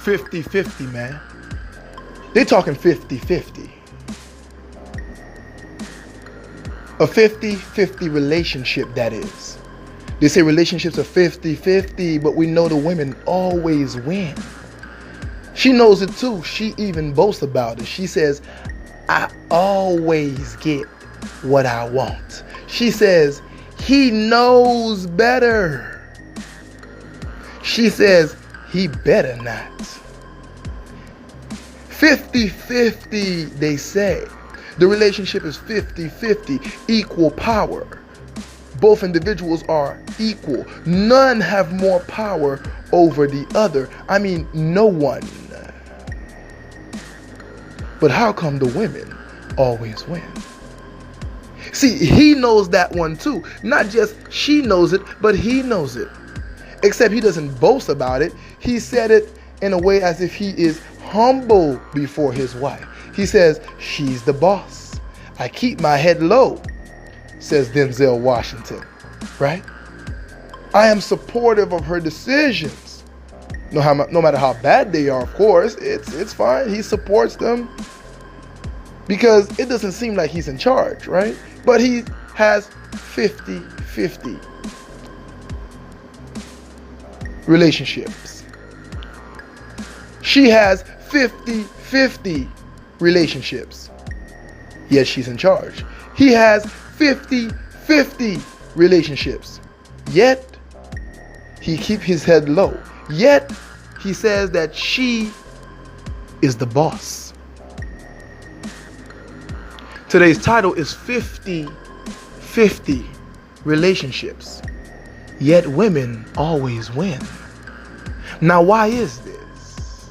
50-50, man. They're talking 50-50. A 50-50 relationship, that is. They say relationships are 50-50, but we know the women always win. She knows it too. She even boasts about it. She says, I always get what I want. She says, he knows better. She says, he better not. 50-50, they say. The relationship is 50-50, equal power. Both individuals are equal. None have more power over the other. I mean, no one. But how come the women always win? See, he knows that one too. Not just she knows it, but he knows it. Except he doesn't boast about it. He said it in a way as if he is humble before his wife. He says, she's the boss. I keep my head low, says Denzel Washington, right? I am supportive of her decisions. No matter how bad they are, of course, it's fine. He supports them because it doesn't seem like he's in charge, right? But he has 50-50 relationships. She has 50-50 relationships, yet she's in charge. He has 50-50 relationships, yet he keeps his head low. Yet he says that she is the boss. Today's title is 50-50 relationships, yet women always win. Now, why is this?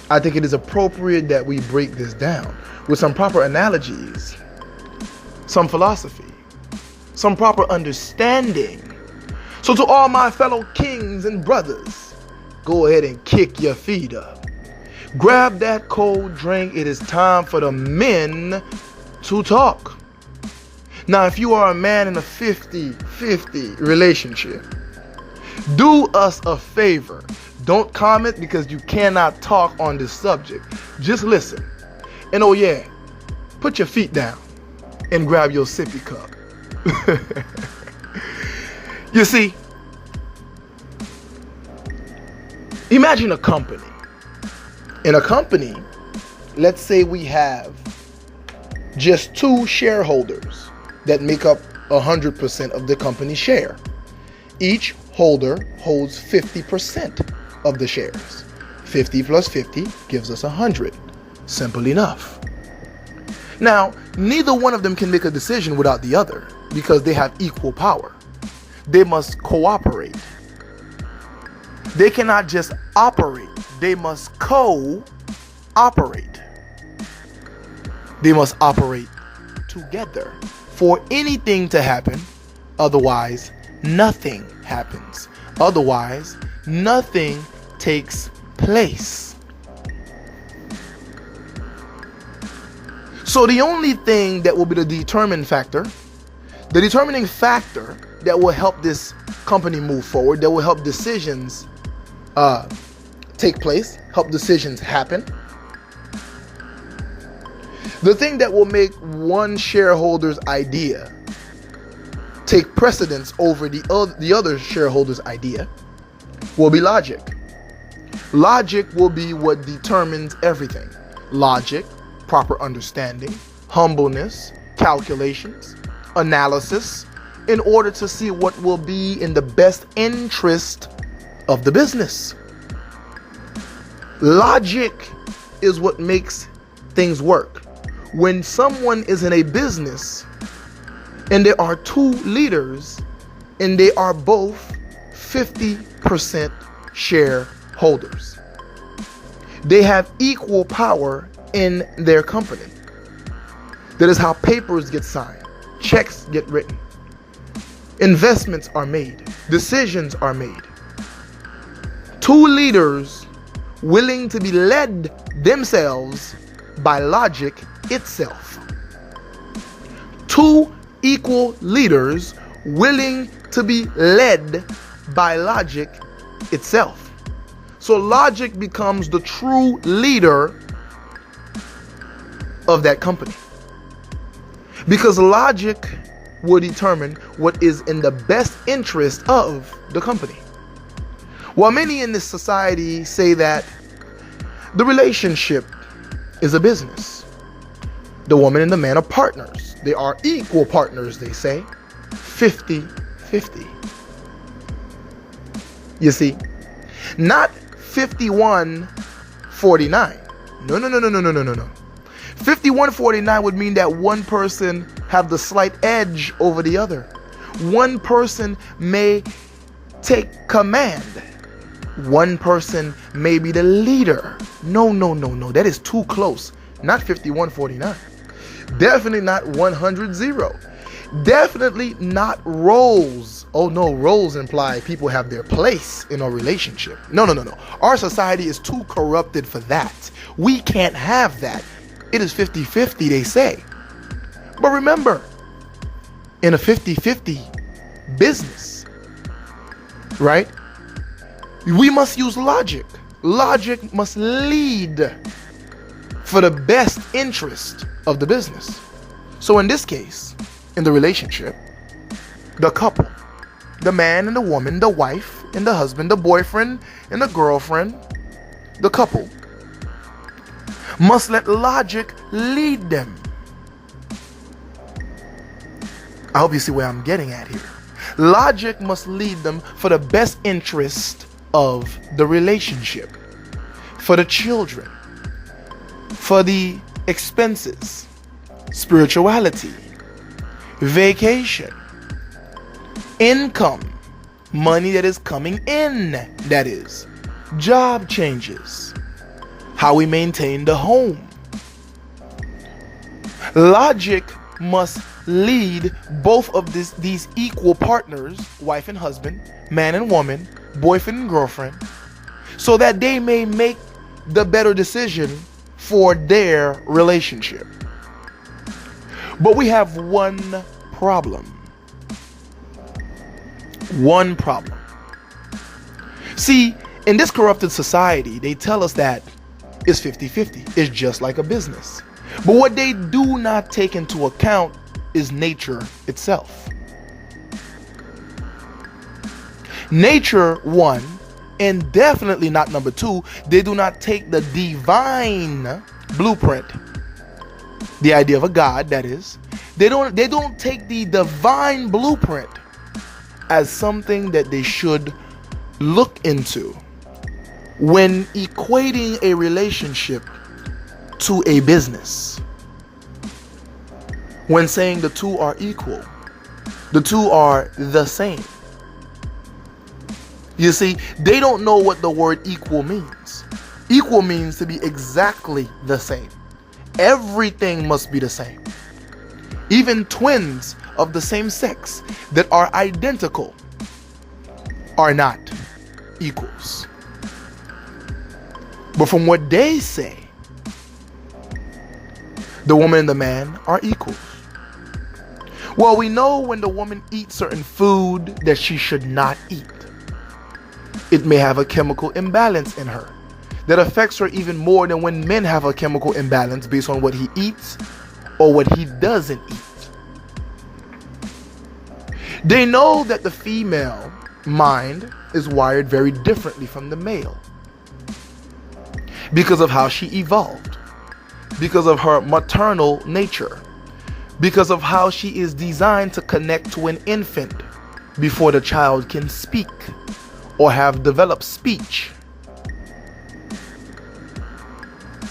I think it is appropriate that we break this down with some proper analogies, some philosophy, some proper understanding. So to all my fellow kings and brothers, go ahead and kick your feet up. Grab that cold drink. It is time for the men to talk. Now, if you are a man in a 50-50 relationship, do us a favor. Don't comment because you cannot talk on this subject. Just listen. And oh yeah, put your feet down and grab your sippy cup. You see, imagine a company. In a company, let's say we have just 2 shareholders that make up 100% of the company's share. Each holder holds 50% of the shares. 50 plus 50 gives us 100. Simple enough. Now, neither one of them can make a decision without the other because they have equal power. They must cooperate. They cannot just operate. They must co-operate. They must operate together for anything to happen. Otherwise, nothing happens. Otherwise, nothing takes place. So the only thing that will be the determining factor that will help this company move forward, that will help decisions take place, help decisions happen. The thing that will make one shareholder's idea take precedence over the other shareholder's idea will be logic. Logic will be what determines everything. Logic, proper understanding, humbleness, calculations, analysis, in order to see what will be in the best interest of the business. Logic is what makes things work. When someone is in a business and there are 2 leaders and they are both 50% shareholders, they have equal power in their company. That is how papers get signed, checks get written, investments are made, decisions are made. 2 leaders willing to be led themselves by logic itself. 2 equal leaders willing to be led by logic itself. So So logic becomes the true leader of that company. Because logic will determine what is in the best interest of the company. While many in this society say that the relationship is a business, the woman and the man are partners. They are equal partners, they say. 50-50. You see, not 51-49. No. 51-49 would mean that one person have the slight edge over the other. One person may take command. One person may be the leader. No. That is too close. Not 51-49. Definitely not 100-0. Definitely not roles. Oh no, roles imply people have their place in a relationship. No. Our society is too corrupted for that. We can't have that. It is 50-50, they say. But remember, in a 50-50 business, right? We must use logic. Logic must lead for the best interest of the business. So in this case, in the relationship, the couple, the man and the woman, the wife and the husband, the boyfriend and the girlfriend, the couple, must let logic lead them. I hope you see where I'm getting at here. Logic must lead them for the best interest of the relationship, for the children, for the expenses, spirituality, vacation, income, money that is coming in, that is, job changes, how we maintain the home. Logic must lead both of these equal partners, wife and husband, man and woman, boyfriend and girlfriend, so that they may make the better decision for their relationship. But we have one problem. One problem. See, in this corrupted society, they tell us that it's 50-50. It's just like a business. But what they do not take into account is nature itself. Nature, one, and definitely not number two, they do not take the divine blueprint, the idea of a God, that is. They don't take the divine blueprint as something that they should look into when equating a relationship to a business. When saying the two are equal, the two are the same. You see, they don't know what the word equal means. Equal means to be exactly the same. Everything must be the same. Even twins of the same sex that are identical are not equals. But from what they say, the woman and the man are equals. Well, we know when the woman eats certain food that she should not eat. It may have a chemical imbalance in her that affects her even more than when men have a chemical imbalance based on what he eats or what he doesn't eat. They know that the female mind is wired very differently from the male because of how she evolved, because of her maternal nature, because of how she is designed to connect to an infant before the child can speak or have developed speech.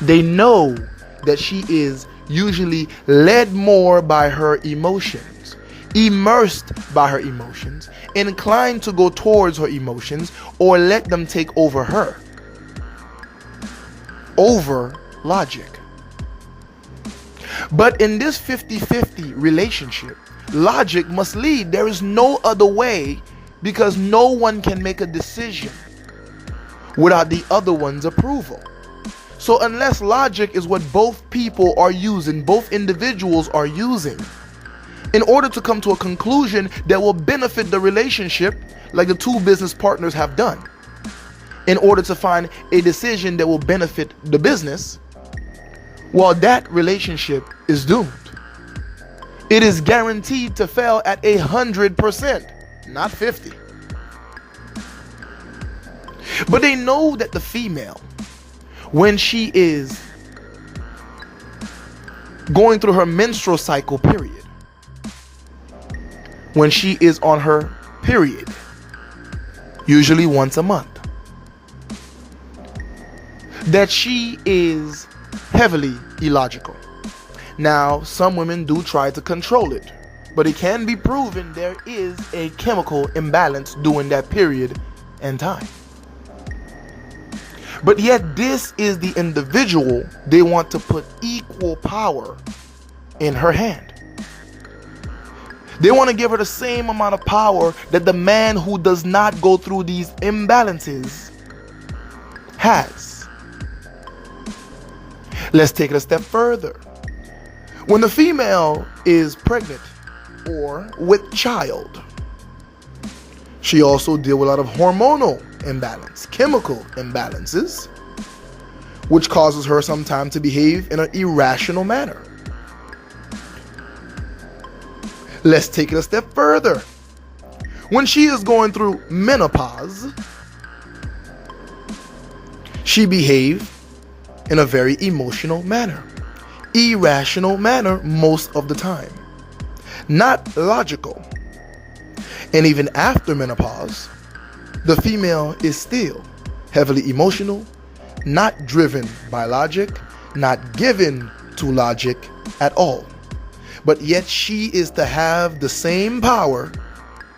They know that she is usually led more by her emotions, immersed by her emotions, inclined to go towards her emotions or let them take over her, over logic. But in this 50-50 relationship, logic must lead. There is no other way, because no one can make a decision without the other one's approval. So unless logic is what both people are using, both individuals are using, in order to come to a conclusion that will benefit the relationship, like the two business partners have done, in order to find a decision that will benefit the business, well, that relationship is doomed. It is guaranteed to fail at 100%, not 50. But they know that the female, when she is going through her menstrual cycle period, when she is on her period, usually once a month, that she is heavily illogical. Now, some women do try to control it, but it can be proven there is a chemical imbalance during that period and time. But yet this is the individual they want to put equal power in her hand. They want to give her the same amount of power that the man who does not go through these imbalances has. Let's take it a step further. When the female is pregnant or with child, she also deals with a lot of hormonal imbalance, chemical imbalances, which causes her sometimes to behave in an irrational manner. Let's take it a step further. When she is going through menopause, she behaves in a very emotional manner, irrational manner most of the time, not logical. And even after menopause, the female is still heavily emotional, not driven by logic, not given to logic at all. But yet she is to have the same power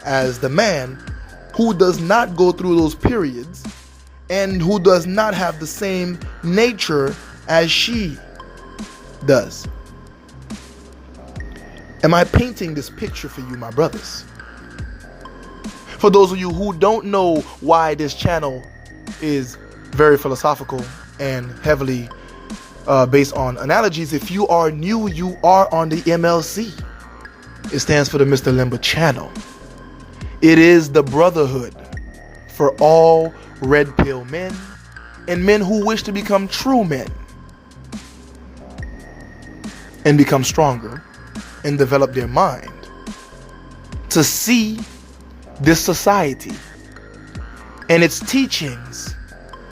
as the man who does not go through those periods and who does not have the same nature as she does. Am I painting this picture for you, my brothers? For those of you who don't know why this channel is very philosophical and heavily based on analogies, if you are new, you are on the MLC. It stands for the Mr. Limba channel. It is the brotherhood for all red pill men and men who wish to become true men and become stronger and develop their mind to see this society and its teachings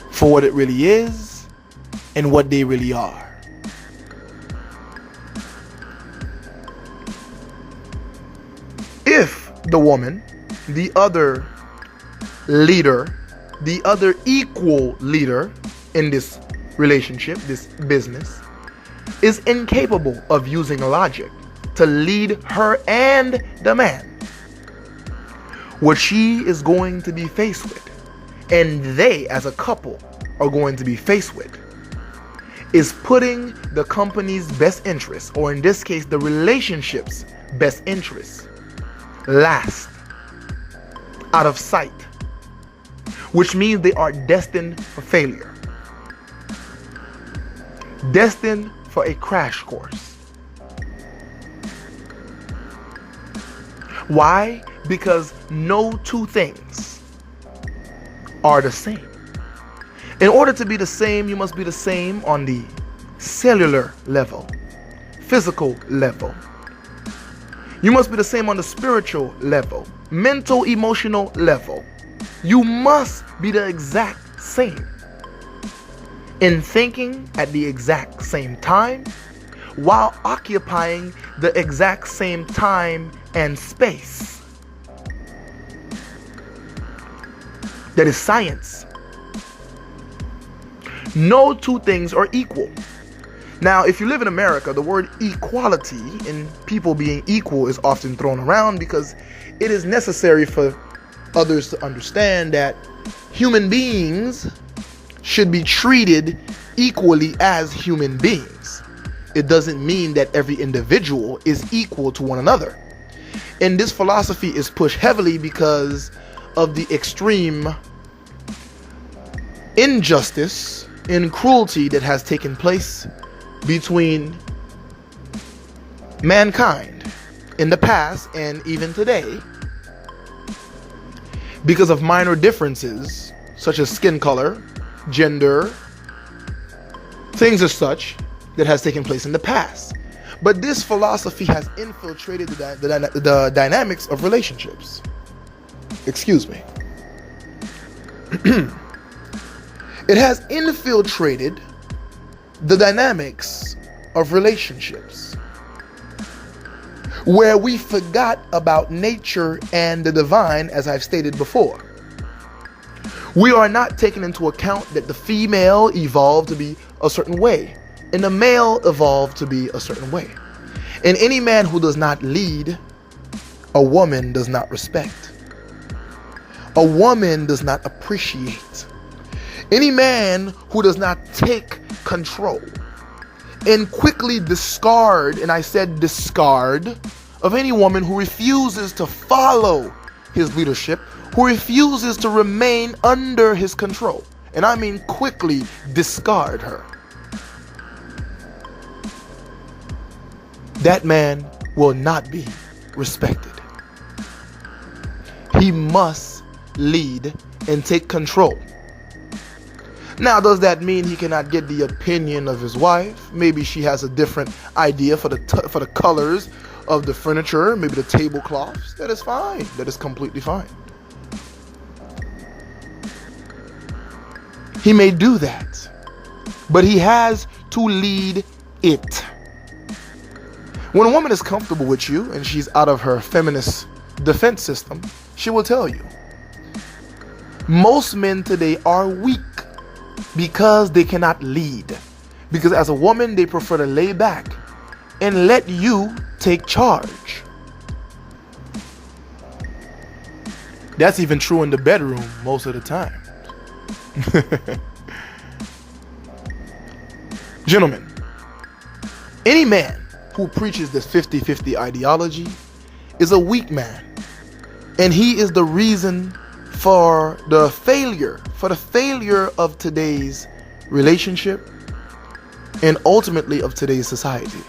for what it really is and what they really are. If the woman, the other leader, the other equal leader in this relationship, this business, is incapable of using logic to lead her and the man, what she is going to be faced with, and they as a couple are going to be faced with, is putting the company's best interests, or in this case, the relationship's best interests, last, out of sight, which means they are destined for failure, destined for a crash course. Why? Because no two things are the same. In order to be the same, you must be the same on the cellular level, physical level. You must be the same on the spiritual level, mental, emotional level. You must be the exact same in thinking at the exact same time while occupying the exact same time and space. That is science. No two things are equal. Now, if you live in America, the word equality and people being equal is often thrown around because it is necessary for others to understand that human beings should be treated equally as human beings. It doesn't mean that every individual is equal to one another. And this philosophy is pushed heavily because of the extreme injustice and cruelty that has taken place between mankind in the past and even today because of minor differences, such as skin color, gender, things as such that has taken place in the past. But this philosophy has infiltrated the dynamics of relationships. Excuse me. It has infiltrated the dynamics of relationships, where we forgot about nature and the divine, as I've stated before. We are not taking into account that the female evolved to be a certain way, and the male evolved to be a certain way. And any man who does not lead, a woman does not respect. A woman does not appreciate. Any man who does not take control and quickly discard, and I said discard, of any woman who refuses to follow his leadership, who refuses to remain under his control. And I mean quickly discard her. That man will not be respected. He must lead and take control. Now, does that mean he cannot get the opinion of his wife? Maybe she has a different idea for the colors of the furniture, maybe the tablecloths. That is fine. That is completely fine. He may do that, but he has to lead it. When a woman is comfortable with you and she's out of her feminist defense system, she will tell you. Most men today are weak because they cannot lead. Because as a woman, they prefer to lay back and let you take charge. That's even true in the bedroom most of the time. Gentlemen, any man who preaches this 50-50 ideology is a weak man. And he is the reason for the failure of today's relationship and ultimately of today's society.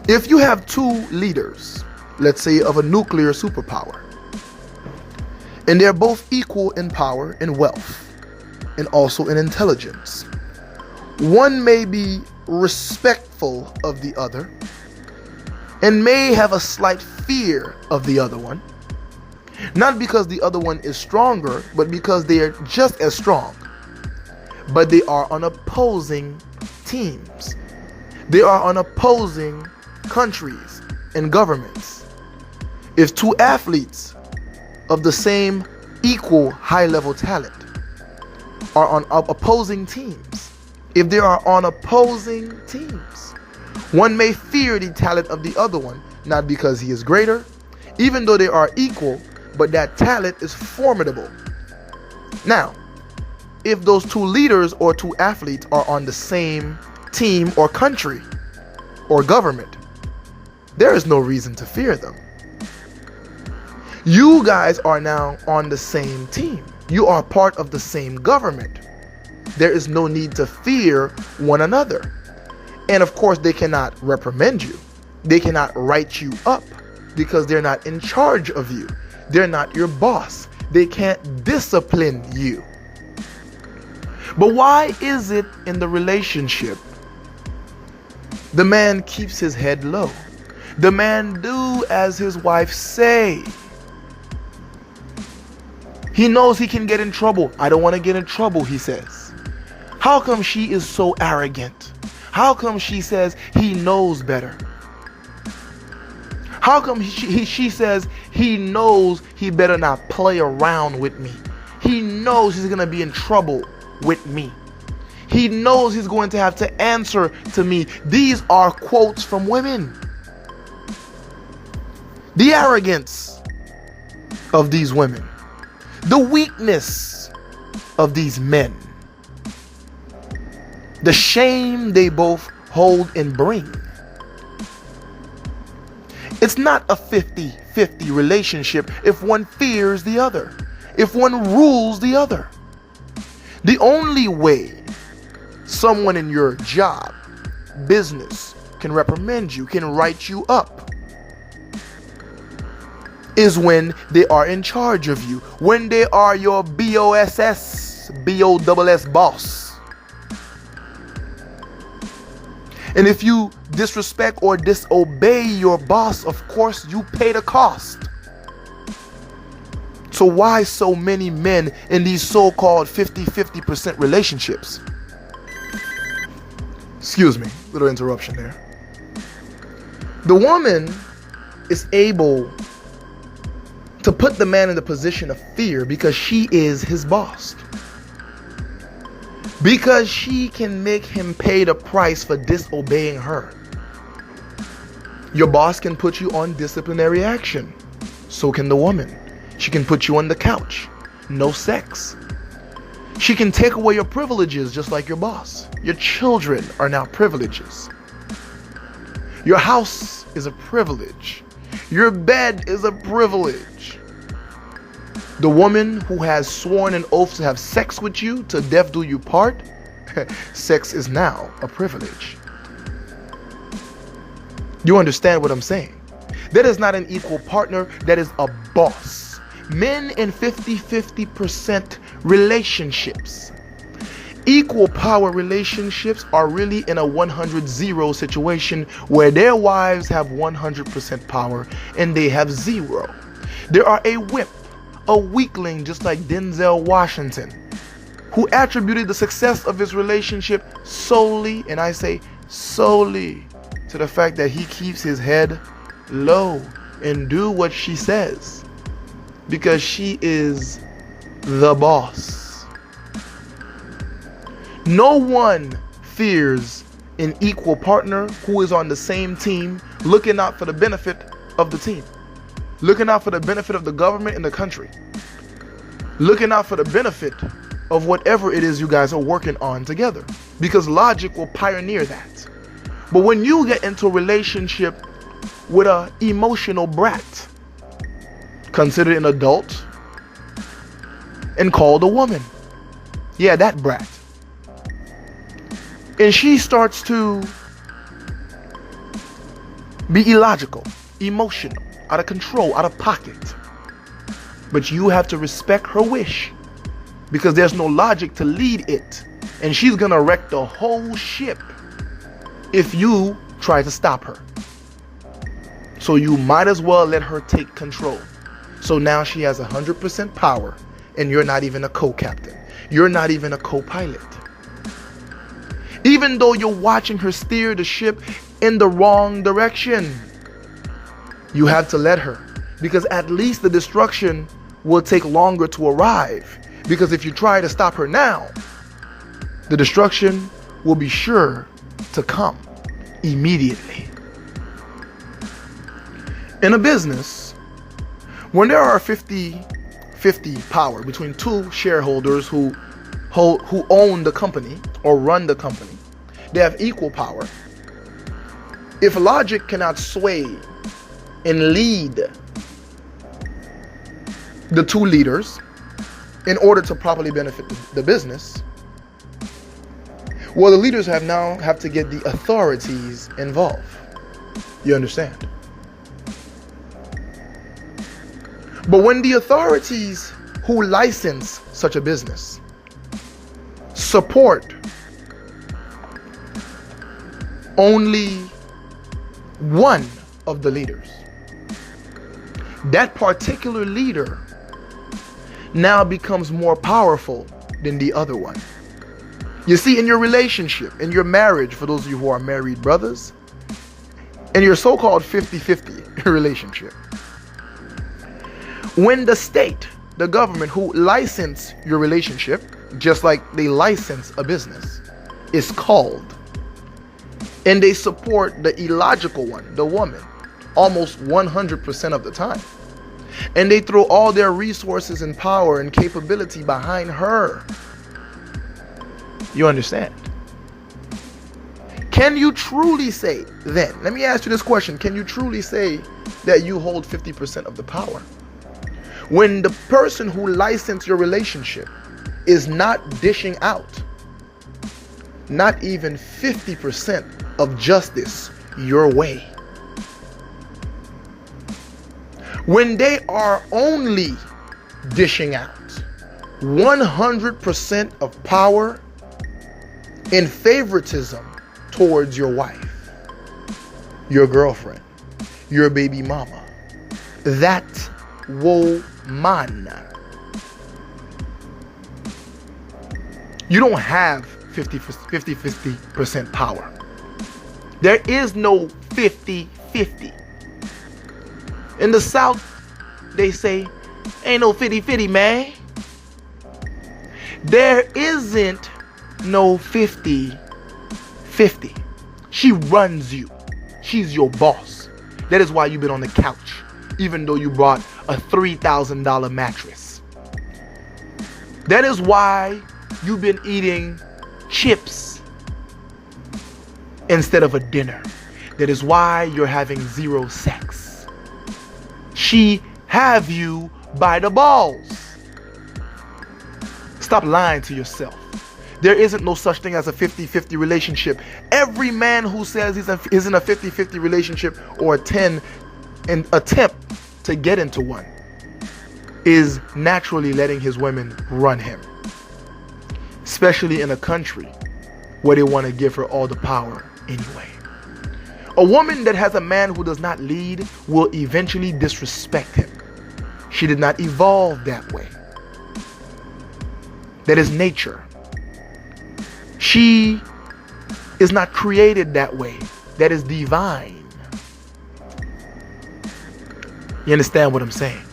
If you have two leaders, let's say of a nuclear superpower, and they're both equal in power and wealth and also in intelligence, one may be respectful of the other and may have a slight fear of the other one, not because the other one is stronger, but because they are just as strong. But they are on opposing teams. They are on opposing countries and governments. If two athletes of the same equal high-level talent are on opposing teams, if they are on opposing teams, one may fear the talent of the other one, not because he is greater, even though they are equal, but that talent is formidable. Now, if those two leaders or two athletes are on the same team or country or government, there is no reason to fear them. You guys are now on the same team. You are part of the same government. There is no need to fear one another. And of course, they cannot reprimand you. They cannot write you up because they're not in charge of you. They're not your boss. They can't discipline you. But why is it in the relationship the man keeps his head low? The man do as his wife say. He knows he can get in trouble. I don't want to get in trouble, he says. How come she is so arrogant? How come she says he knows better? How come she says he knows he better not play around with me? He knows he's going to be in trouble with me. He knows he's going to have to answer to me. These are quotes from women. The arrogance of these women. The weakness of these men. The shame they both hold and bring. It's not a 50-50 relationship if one fears the other, if one rules the other. The only way someone in your job, business, can reprimand you, can write you up, is when they are in charge of you, when they are your BOSS, BOSS boss. And if you disrespect or disobey your boss, of course you pay the cost. So why so many men in these so-called 50% relationships? Excuse me, little interruption there. The woman is able to put the man in the position of fear because she is his boss. Because she can make him pay the price for disobeying her. Your boss can put you on disciplinary action. So can the woman. She can put you on the couch. No sex. She can take away your privileges just like your boss. Your children are now privileges. Your house is a privilege. Your bed is a privilege. The woman who has sworn an oath to have sex with you till death do you part, sex is now a privilege. You understand what I'm saying? That is not an equal partner, that is a boss. Men in 50% relationships. Equal power relationships are really in a 100-0 situation where their wives have 100% power and they have 0. There are a wimp, a weakling just like Denzel Washington, who attributed the success of his relationship solely, and I say solely, to the fact that he keeps his head low and do what she says because she is the boss. No one fears an equal partner who is on the same team, looking out for the benefit of the team, looking out for the benefit of the government and the country, looking out for the benefit of whatever it is you guys are working on together, because logic will pioneer that. But when you get into a relationship with an emotional brat, considered an adult and called a woman, yeah, that brat, and she starts to be illogical, emotional, out of control, out of pocket, but you have to respect her wish because there's no logic to lead it, and she's gonna wreck the whole ship if you try to stop her. So you might as well let her take control. So now she has 100% power and you're not even a co-captain. You're not even a co-pilot. Even though you're watching her steer the ship in the wrong direction, you have to let her, because at least the destruction will take longer to arrive. Because if you try to stop her now, the destruction will be sure to come immediately. In a business, when there are 50-50 power between two shareholders who own the company or run the company, they have equal power. If logic cannot sway and lead the two leaders in order to properly benefit the business, well, the leaders have to get the authorities involved. You understand? But when the authorities who license such a business support only one of the leaders, that particular leader now becomes more powerful than the other one. You see, in your relationship, in your marriage, for those of you who are married brothers, in your so-called 50-50 relationship, when the state, the government who license your relationship, just like they license a business, is called, and they support the illogical one, the woman, almost 100% of the time, and they throw all their resources and power and capability behind her, you understand? Can you truly say then, let me ask you this question, can you truly say that you hold 50% of the power? When the person who licensed your relationship is not dishing out not even 50% of justice your way. when they are only dishing out 100% of power in favoritism towards your wife, your girlfriend, your baby mama, that woman. You don't have 50% power. There is no 50-50. In the South, they say, ain't no 50-50, man. There isn't no 50-50. She runs you. She's your boss. That is why you've been on the couch, even though you brought a $3,000 mattress. That is why you've been eating chips instead of a dinner. That is why you're having zero sex. She have you by the balls. Stop lying to yourself. There isn't no such thing as a 50-50 relationship. Every man who says he's in a 50-50 relationship or an attempt to get into one is naturally letting his women run him. Especially in a country where they want to give her all the power anyway. A woman that has a man who does not lead will eventually disrespect him. She did not evolve that way. That is nature. She is not created that way. That is divine. You understand what I'm saying?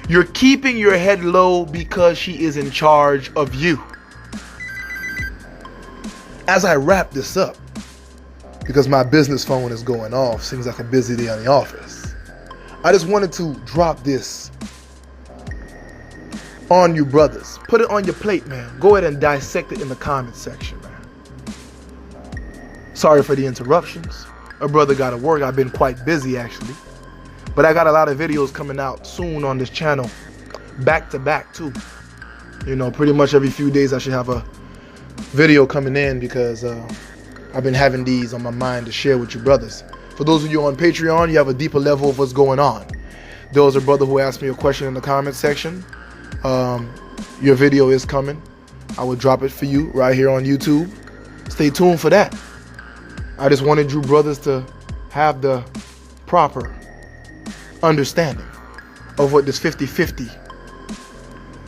You're keeping your head low because she is in charge of you. As I wrap this up, because my business phone is going off, seems like a busy day in the office, I just wanted to drop this on you brothers. Put it on your plate, man. Go ahead and dissect it in the comment section, man. Sorry for the interruptions. A brother got to work. I've been quite busy, actually. But I got a lot of videos coming out soon on this channel. Back to back, too. You know, pretty much every few days I should have a video coming in because I've been having these on my mind to share with you brothers. For those of you on Patreon, you have a deeper level of what's going on. There was a brother who asked me a question in the comment section. Your video is coming. I will drop it for you right here on YouTube. Stay tuned for that. I just wanted you brothers to have the proper understanding of what this 50-50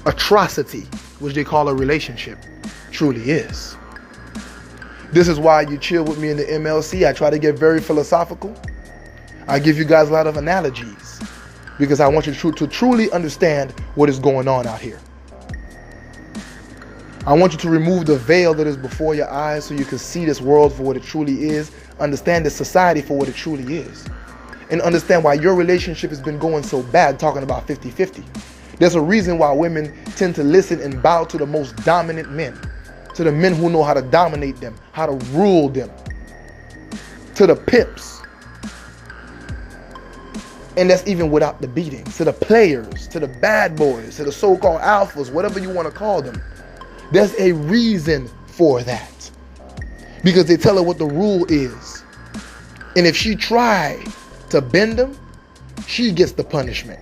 atrocity, which they call a relationship, truly is. This is why you chill with me in the MLC. I try to get very philosophical. I give you guys a lot of analogies because I want you to truly understand what is going on out here. I want you to remove the veil that is before your eyes so you can see this world for what it truly is, understand this society for what it truly is, and understand why your relationship has been going so bad, talking about 50-50. There's a reason why women tend to listen and bow to the most dominant men, to the men who know how to dominate them, how to rule them, to the pimps. And that's even without the beatings, to the players, to the bad boys, to the so-called alphas, whatever you want to call them. There's a reason for that. Because they tell her what the rule is. And if she try to bend them, she gets the punishment.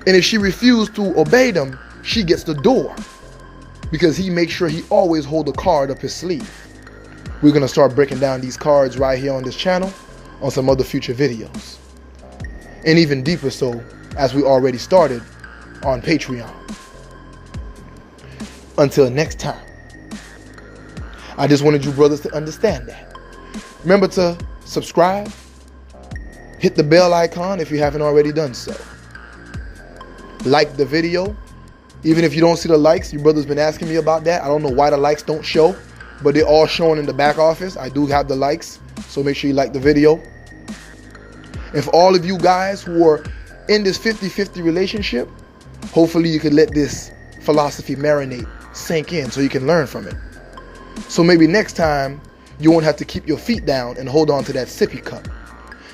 And if she refuses to obey them, she gets the door. Because he makes sure he always hold a card up his sleeve. We're going to start breaking down these cards right here on this channel on some other future videos. And even deeper so, as we already started on Patreon. Until next time, I just wanted you brothers to understand that. Remember to subscribe, hit the bell icon if you haven't already done so. Like the video. Even if you don't see the likes, your brother's been asking me about that. I don't know why the likes don't show, but they're all showing in the back office. I do have the likes, so make sure you like the video. And for all of you guys who are in this 50-50 relationship, hopefully you can let this philosophy marinate, sink in so you can learn from it. So maybe next time you won't have to keep your feet down and hold on to that sippy cup.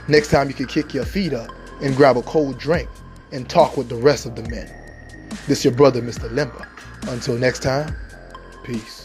Next time you can kick your feet up and grab a cold drink and talk with the rest of the men. This your brother, Mr. Limba. Until next time, peace.